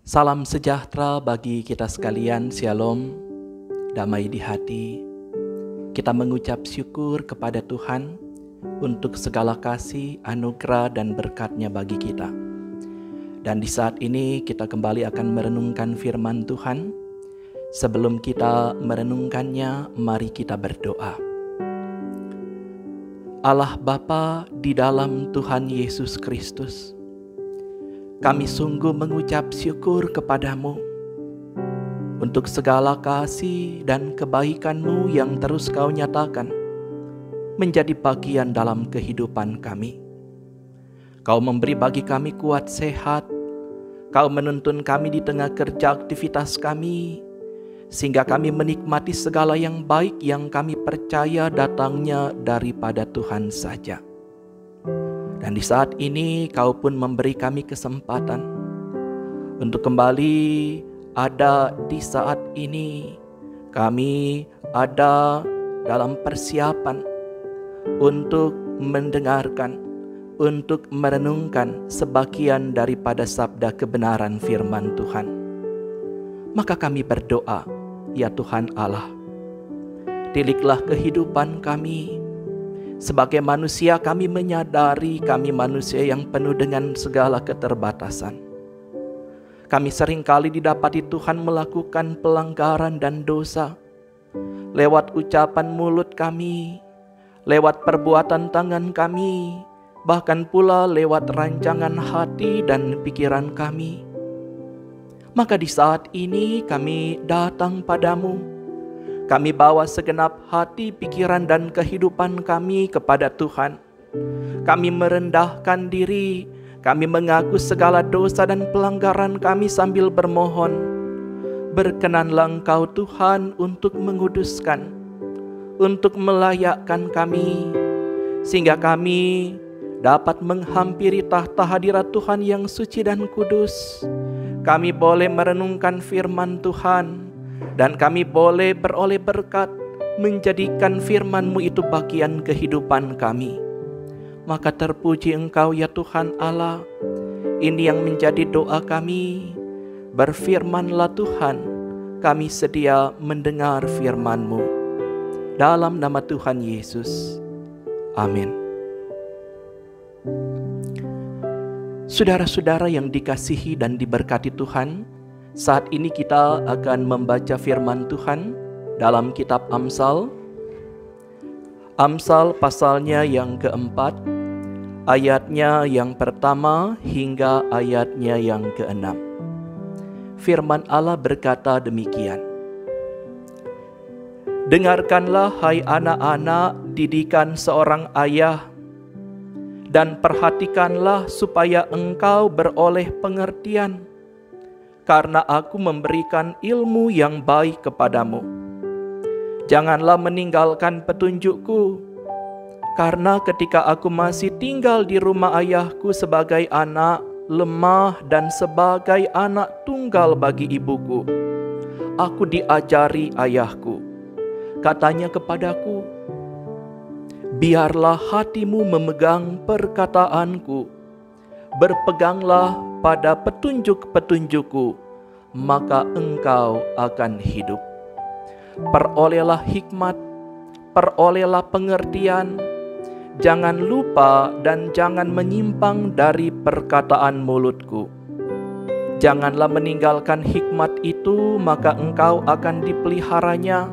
Salam sejahtera bagi kita sekalian, Shalom, damai di hati. Kita mengucap syukur kepada Tuhan untuk segala kasih, anugerah, dan berkat-Nya bagi kita. Dan di saat ini kita kembali akan merenungkan firman Tuhan. Sebelum kita merenungkannya, mari kita berdoa. Allah Bapa di dalam Tuhan Yesus Kristus, kami sungguh mengucap syukur kepadamu untuk segala kasih dan kebaikan-Mu yang terus Kau nyatakan menjadi bagian dalam kehidupan kami. Kau memberi bagi kami kuat sehat, Kau menuntun kami di tengah kerja aktivitas kami, sehingga kami menikmati segala yang baik yang kami percaya datangnya daripada Tuhan saja. Dan di saat ini Kau pun memberi kami kesempatan untuk kembali ada di saat ini. Kami ada dalam persiapan untuk mendengarkan, untuk merenungkan sebagian daripada sabda kebenaran firman Tuhan. Maka kami berdoa, ya Tuhan Allah, tiliklah kehidupan kami. Sebagai manusia kami menyadari kami manusia yang penuh dengan segala keterbatasan. Kami seringkali didapati Tuhan melakukan pelanggaran dan dosa lewat ucapan mulut kami, lewat perbuatan tangan kami, bahkan pula lewat rancangan hati dan pikiran kami. Maka di saat ini kami datang padamu. Kami bawa segenap hati, pikiran, dan kehidupan kami kepada Tuhan. Kami merendahkan diri, kami mengaku segala dosa dan pelanggaran kami sambil bermohon. Berkenanlah Engkau Tuhan untuk menguduskan, untuk melayakkan kami, sehingga kami dapat menghampiri tahta hadirat Tuhan yang suci dan kudus. Kami boleh merenungkan firman Tuhan, dan kami boleh beroleh berkat menjadikan firman-Mu itu bagian kehidupan kami. Maka terpuji Engkau ya Tuhan Allah. Ini yang menjadi doa kami. Berfirmanlah Tuhan, kami sedia mendengar firman-Mu. Dalam nama Tuhan Yesus. Amin. Saudara-saudara yang dikasihi dan diberkati Tuhan, saat ini kita akan membaca firman Tuhan dalam kitab Amsal. Amsal pasalnya yang keempat, ayatnya yang pertama hingga ayatnya yang keenam. Firman Allah berkata demikian. Dengarkanlah hai anak-anak didikan seorang ayah, dan perhatikanlah supaya engkau beroleh pengertian. Karena aku memberikan ilmu yang baik kepadamu. Janganlah meninggalkan petunjukku, karena ketika aku masih tinggal di rumah ayahku sebagai anak lemah dan sebagai anak tunggal bagi ibuku, aku diajari ayahku. Katanya kepadaku, biarlah hatimu memegang perkataanku, berpeganglah pada petunjuk-petunjukku, maka engkau akan hidup. Perolehlah hikmat, perolehlah pengertian, jangan lupa dan jangan menyimpang dari perkataan mulutku. Janganlah meninggalkan hikmat itu, maka engkau akan dipeliharanya.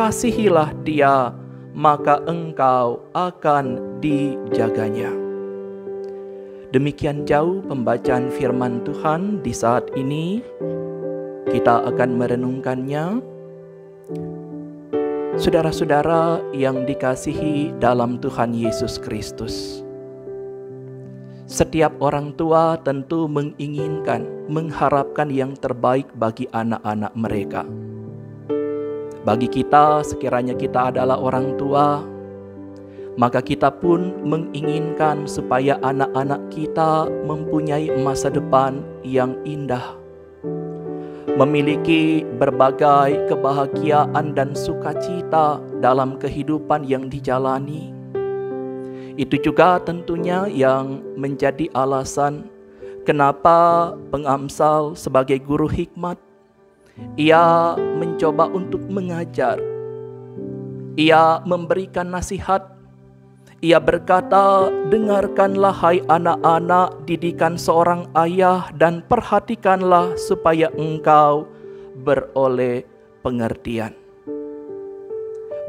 Kasihilah dia, maka engkau akan dijaganya. Demikian jauh pembacaan firman Tuhan di saat ini. Kita akan merenungkannya. Saudara-saudara yang dikasihi dalam Tuhan Yesus Kristus, setiap orang tua tentu menginginkan, mengharapkan yang terbaik bagi anak-anak mereka. Bagi kita, sekiranya kita adalah orang tua, maka kita pun menginginkan supaya anak-anak kita mempunyai masa depan yang indah, memiliki berbagai kebahagiaan dan sukacita dalam kehidupan yang dijalani. Itu juga tentunya yang menjadi alasan Kenapa pengamsal sebagai guru hikmat? Ia mencoba untuk mengajar. Ia memberikan nasihat. Ia berkata, dengarkanlah hai anak-anak didikan seorang ayah dan perhatikanlah supaya engkau beroleh pengertian.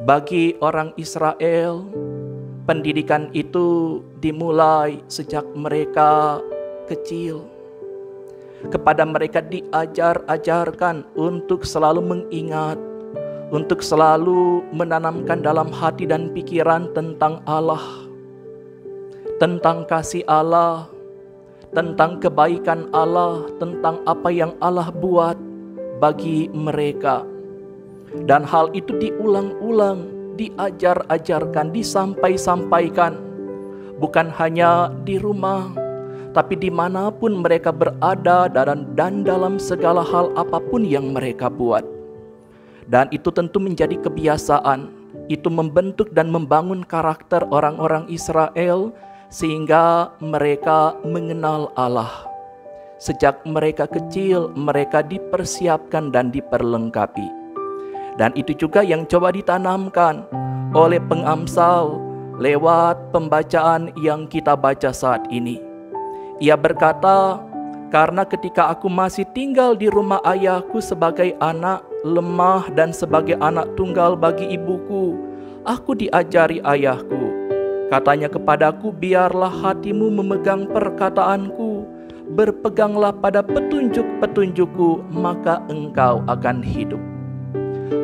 Bagi orang Israel, pendidikan itu dimulai sejak mereka kecil. Kepada mereka diajar-ajarkan untuk selalu mengingat, untuk selalu menanamkan dalam hati dan pikiran tentang Allah, tentang kasih Allah, tentang kebaikan Allah, tentang apa yang Allah buat bagi mereka. Dan hal itu diulang-ulang, diajar-ajarkan, disampaikan, bukan hanya di rumah, tapi dimanapun mereka berada dan dalam segala hal apapun yang mereka buat. Dan itu tentu menjadi kebiasaan. Itu membentuk dan membangun karakter orang-orang Israel sehingga mereka mengenal Allah. Sejak mereka kecil, mereka dipersiapkan dan diperlengkapi. Dan itu juga yang coba ditanamkan oleh pengamsal lewat pembacaan yang kita baca saat ini. Ia berkata, karena ketika aku masih tinggal di rumah ayahku sebagai anak lemah dan sebagai anak tunggal bagi ibuku, aku diajari ayahku. Katanya kepadaku, biarlah hatimu memegang perkataanku, berpeganglah pada petunjuk-petunjukku, maka engkau akan hidup.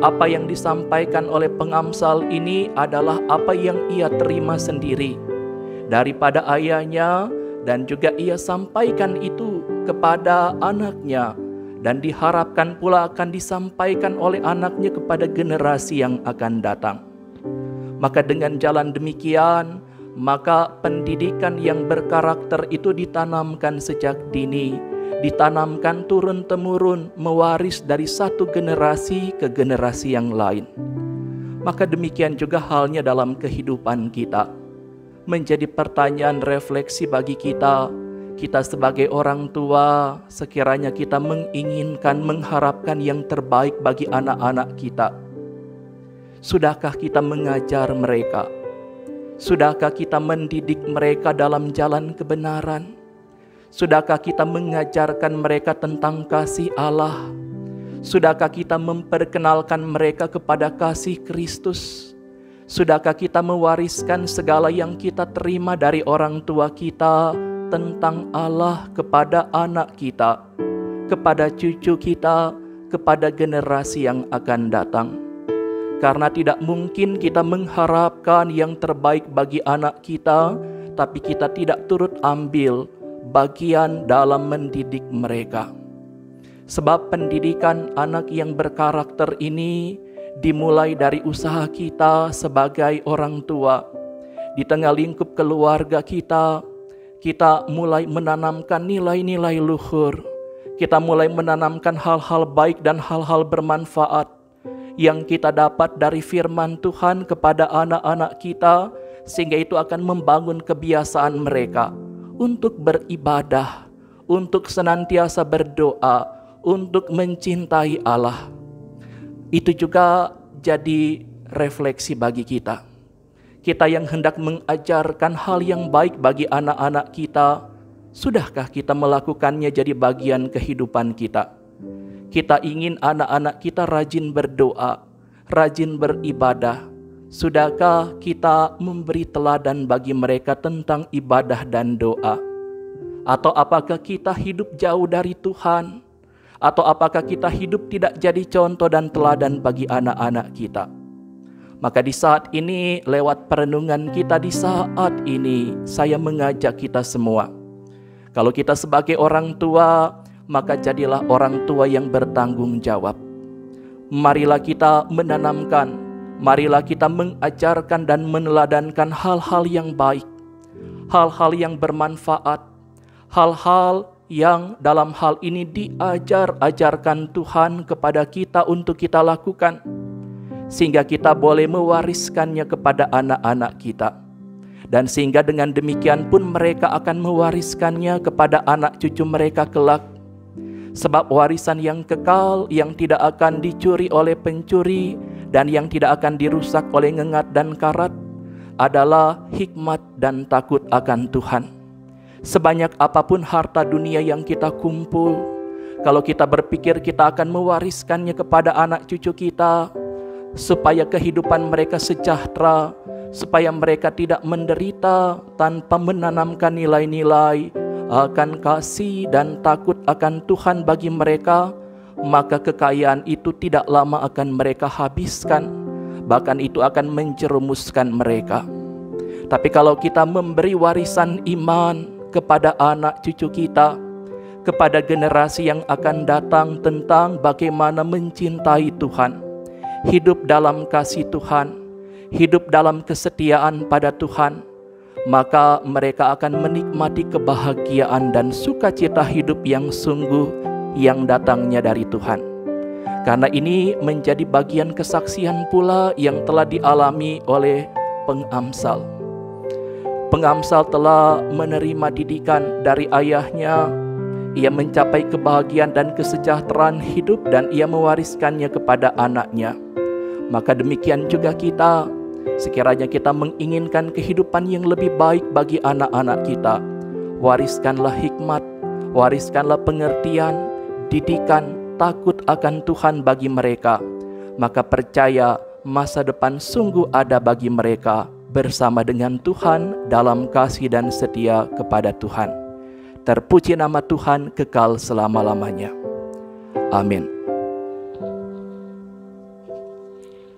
Apa yang disampaikan oleh pengamsal ini adalah apa yang ia terima sendiri daripada ayahnya, dan juga ia sampaikan itu kepada anaknya, dan diharapkan pula akan disampaikan oleh anaknya kepada generasi yang akan datang. Maka dengan jalan demikian, maka pendidikan yang berkarakter itu ditanamkan sejak dini, ditanamkan turun-temurun, mewaris dari satu generasi ke generasi yang lain. Maka demikian juga halnya dalam kehidupan kita. Menjadi pertanyaan refleksi bagi kita sebagai orang tua, sekiranya kita menginginkan, mengharapkan yang terbaik bagi anak-anak kita. Sudahkah kita mengajar mereka? Sudahkah kita mendidik mereka dalam jalan kebenaran? Sudahkah kita mengajarkan mereka tentang kasih Allah? Sudahkah kita memperkenalkan mereka kepada kasih Kristus? Sudahkah kita mewariskan segala yang kita terima dari orang tua kita tentang Allah kepada anak kita, kepada cucu kita, kepada generasi yang akan datang? Karena tidak mungkin kita mengharapkan yang terbaik bagi anak kita, tapi kita tidak turut ambil bagian dalam mendidik mereka. Sebab pendidikan anak yang berkarakter ini dimulai dari usaha kita sebagai orang tua. Di tengah lingkup keluarga kita mulai menanamkan nilai-nilai luhur. Kita mulai menanamkan hal-hal baik dan hal-hal bermanfaat yang kita dapat dari firman Tuhan kepada anak-anak kita, sehingga itu akan membangun kebiasaan mereka untuk beribadah, untuk senantiasa berdoa, untuk mencintai Allah. Itu juga jadi refleksi bagi kita. Kita yang hendak mengajarkan hal yang baik bagi anak-anak kita, sudahkah kita melakukannya jadi bagian kehidupan kita? Kita ingin anak-anak kita rajin berdoa, rajin beribadah. Sudahkah kita memberi teladan bagi mereka tentang ibadah dan doa? Atau apakah kita hidup jauh dari Tuhan? Atau apakah kita hidup tidak jadi contoh dan teladan bagi anak-anak kita? Maka di saat ini, lewat perenungan kita di saat ini, saya mengajak kita semua. Kalau kita sebagai orang tua, maka jadilah orang tua yang bertanggung jawab. Marilah kita menanamkan, marilah kita mengajarkan dan meneladankan hal-hal yang baik, hal-hal yang bermanfaat, hal-hal yang dalam hal ini diajarkan Tuhan kepada kita untuk kita lakukan, sehingga kita boleh mewariskannya kepada anak-anak kita. Dan sehingga dengan demikian pun mereka akan mewariskannya kepada anak cucu mereka kelak. Sebab warisan yang kekal, yang tidak akan dicuri oleh pencuri, dan yang tidak akan dirusak oleh ngengat dan karat, adalah hikmat dan takut akan Tuhan. Sebanyak apapun harta dunia yang kita kumpul, kalau kita berpikir kita akan mewariskannya kepada anak cucu kita, supaya kehidupan mereka sejahtera, supaya mereka tidak menderita tanpa menanamkan nilai-nilai akan kasih dan takut akan Tuhan bagi mereka, maka kekayaan itu tidak lama akan mereka habiskan, bahkan itu akan menjerumuskan mereka. Tapi kalau kita memberi warisan iman kepada anak cucu kita, kepada generasi yang akan datang, tentang bagaimana mencintai Tuhan, hidup dalam kasih Tuhan, hidup dalam kesetiaan pada Tuhan, maka mereka akan menikmati kebahagiaan dan sukacita hidup yang sungguh yang datangnya dari Tuhan. Karena ini menjadi bagian kesaksian pula yang telah dialami oleh pengamsal. Pengamsal telah menerima didikan dari ayahnya. Ia mencapai kebahagiaan dan kesejahteraan hidup dan ia mewariskannya kepada anaknya. Maka demikian juga kita, sekiranya kita menginginkan kehidupan yang lebih baik bagi anak-anak kita, wariskanlah hikmat, wariskanlah pengertian, didikan, takut akan Tuhan bagi mereka. Maka percaya masa depan sungguh ada bagi mereka bersama dengan Tuhan dalam kasih dan setia kepada Tuhan. Terpuji nama Tuhan kekal selama-lamanya. Amin.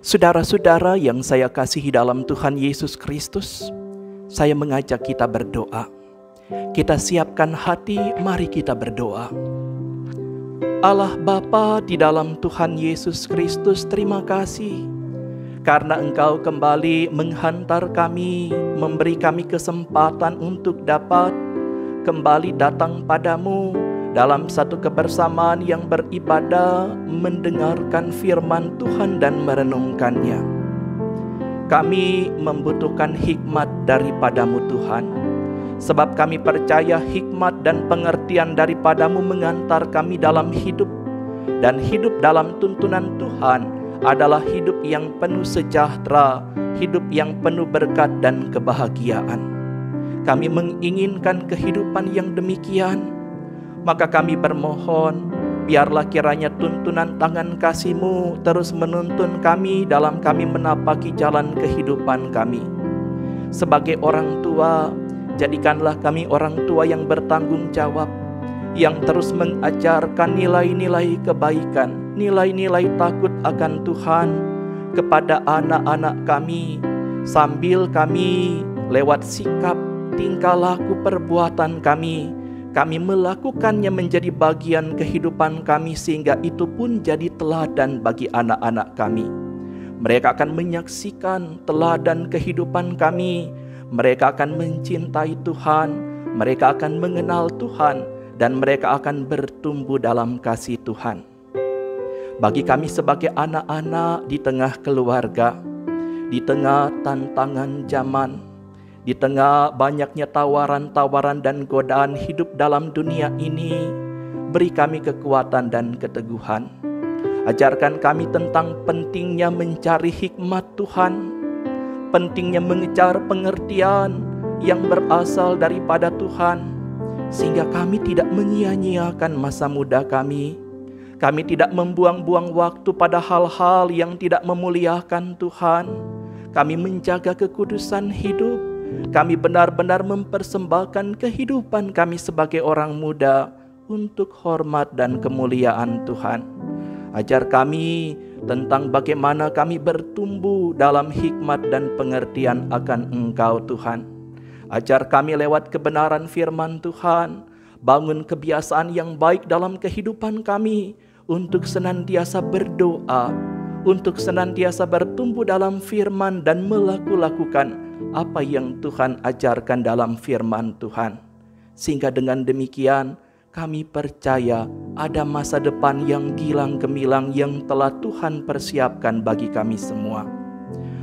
Saudara-saudara yang saya kasihi dalam Tuhan Yesus Kristus, saya mengajak kita berdoa. Kita siapkan hati, mari kita berdoa. Allah Bapa di dalam Tuhan Yesus Kristus, terima kasih karena Engkau kembali menghantar kami, memberi kami kesempatan untuk dapat kembali datang padamu dalam satu kebersamaan yang beribadah, mendengarkan firman Tuhan dan merenungkannya. Kami membutuhkan hikmat daripadamu Tuhan, sebab kami percaya hikmat dan pengertian daripadamu mengantar kami dalam hidup, dan hidup dalam tuntunan Tuhan adalah hidup yang penuh sejahtera, hidup yang penuh berkat dan kebahagiaan. Kami menginginkan kehidupan yang demikian, maka kami bermohon, biarlah kiranya tuntunan tangan kasih-Mu terus menuntun kami dalam kami menapaki jalan kehidupan kami. Sebagai orang tua, jadikanlah kami orang tua yang bertanggung jawab, yang terus mengajarkan nilai-nilai kebaikan, nilai-nilai takut akan Tuhan kepada anak-anak kami, sambil kami lewat sikap, tingkah laku, perbuatan kami melakukannya menjadi bagian kehidupan kami, sehingga itu pun jadi teladan bagi anak-anak kami. Mereka akan menyaksikan teladan kehidupan kami, mereka akan mencintai Tuhan, mereka akan mengenal Tuhan, dan mereka akan bertumbuh dalam kasih Tuhan. Bagi kami sebagai anak-anak di tengah keluarga, di tengah tantangan zaman, di tengah banyaknya tawaran-tawaran dan godaan hidup dalam dunia ini, beri kami kekuatan dan keteguhan. Ajarkan kami tentang pentingnya mencari hikmat Tuhan, pentingnya mengejar pengertian yang berasal daripada Tuhan, sehingga kami tidak menyia-nyiakan masa muda kami. Kami tidak membuang-buang waktu pada hal-hal yang tidak memuliakan Tuhan. Kami menjaga kekudusan hidup. Kami benar-benar mempersembahkan kehidupan kami sebagai orang muda untuk hormat dan kemuliaan Tuhan. Ajar kami tentang bagaimana kami bertumbuh dalam hikmat dan pengertian akan Engkau Tuhan. Ajar kami lewat kebenaran firman Tuhan, bangun kebiasaan yang baik dalam kehidupan kami untuk senantiasa berdoa, untuk senantiasa bertumbuh dalam firman dan melakukan apa yang Tuhan ajarkan dalam firman Tuhan. Sehingga dengan demikian kami percaya ada masa depan yang gilang gemilang yang telah Tuhan persiapkan bagi kami semua.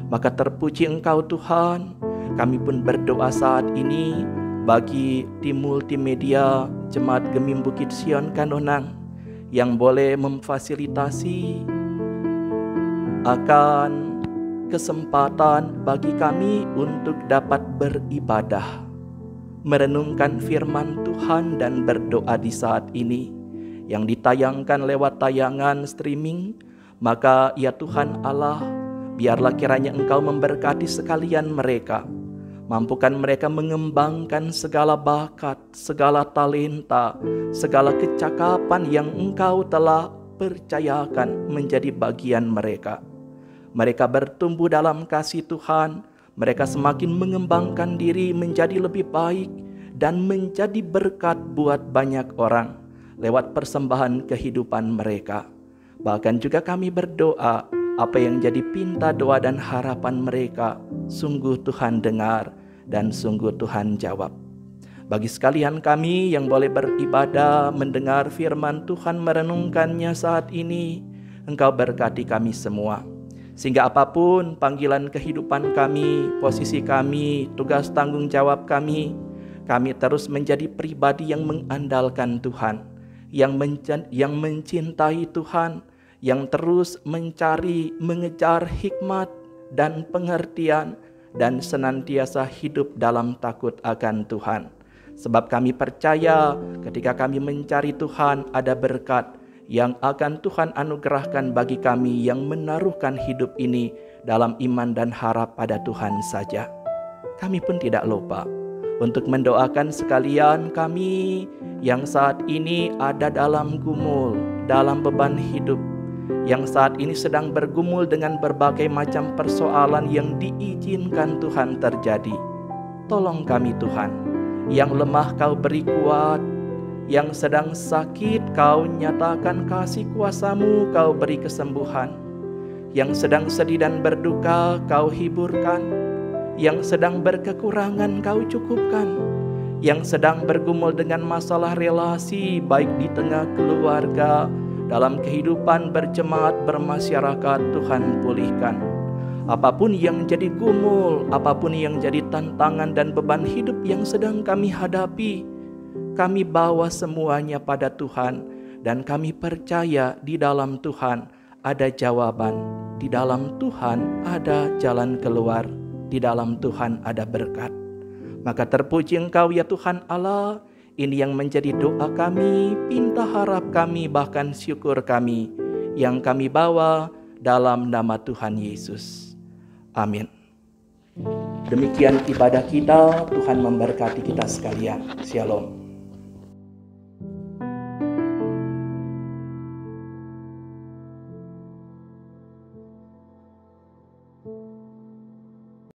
Maka terpuji Engkau Tuhan, Kami pun berdoa saat ini bagi tim multimedia Jemaat Gemim Bukit Sion Kanonang yang boleh memfasilitasi akan kesempatan bagi kami untuk dapat beribadah, merenungkan firman Tuhan dan berdoa di saat ini yang ditayangkan lewat tayangan streaming. Maka ya Tuhan Allah, biarlah kiranya Engkau memberkati sekalian mereka, mampukan mereka mengembangkan segala bakat, segala talenta, segala kecakapan yang Engkau telah percayakan menjadi bagian mereka. Mereka bertumbuh dalam kasih Tuhan, mereka semakin mengembangkan diri menjadi lebih baik dan menjadi berkat buat banyak orang lewat persembahan kehidupan mereka. Bahkan juga kami berdoa, apa yang jadi pinta doa dan harapan mereka, sungguh Tuhan dengar dan sungguh Tuhan jawab. Bagi sekalian kami yang boleh beribadah, mendengar firman Tuhan, merenungkannya saat ini, Engkau berkati kami semua. Sehingga apapun panggilan kehidupan kami, posisi kami, tugas tanggung jawab kami terus menjadi pribadi yang mengandalkan Tuhan, yang mencintai Tuhan, yang terus mencari, mengejar hikmat dan pengertian, dan senantiasa hidup dalam takut akan Tuhan. Sebab kami percaya ketika kami mencari Tuhan, ada berkat yang akan Tuhan anugerahkan bagi kami yang menaruhkan hidup ini dalam iman dan harap pada Tuhan saja. Kami pun tidak lupa untuk mendoakan sekalian kami yang saat ini ada dalam gumul, dalam beban hidup, yang saat ini sedang bergumul dengan berbagai macam persoalan yang diizinkan Tuhan terjadi. Tolong kami Tuhan, yang lemah Kau beri kuat, yang sedang sakit Kau nyatakan kasih kuasa-Mu, Kau beri kesembuhan, yang sedang sedih dan berduka Kau hiburkan, yang sedang berkekurangan Kau cukupkan, yang sedang bergumul dengan masalah relasi baik di tengah keluarga, dalam kehidupan berjemaat bermasyarakat, Tuhan pulihkan. Apapun yang jadi gumul, apapun yang jadi tantangan dan beban hidup yang sedang kami hadapi, kami bawa semuanya pada Tuhan, dan kami percaya di dalam Tuhan ada jawaban, di dalam Tuhan ada jalan keluar, di dalam Tuhan ada berkat. Maka terpuji Engkau ya Tuhan Allah. Ini yang menjadi doa kami, pinta harap kami, bahkan syukur kami yang kami bawa dalam nama Tuhan Yesus. Amin. Demikian ibadah kita, Tuhan memberkati kita sekalian. Shalom.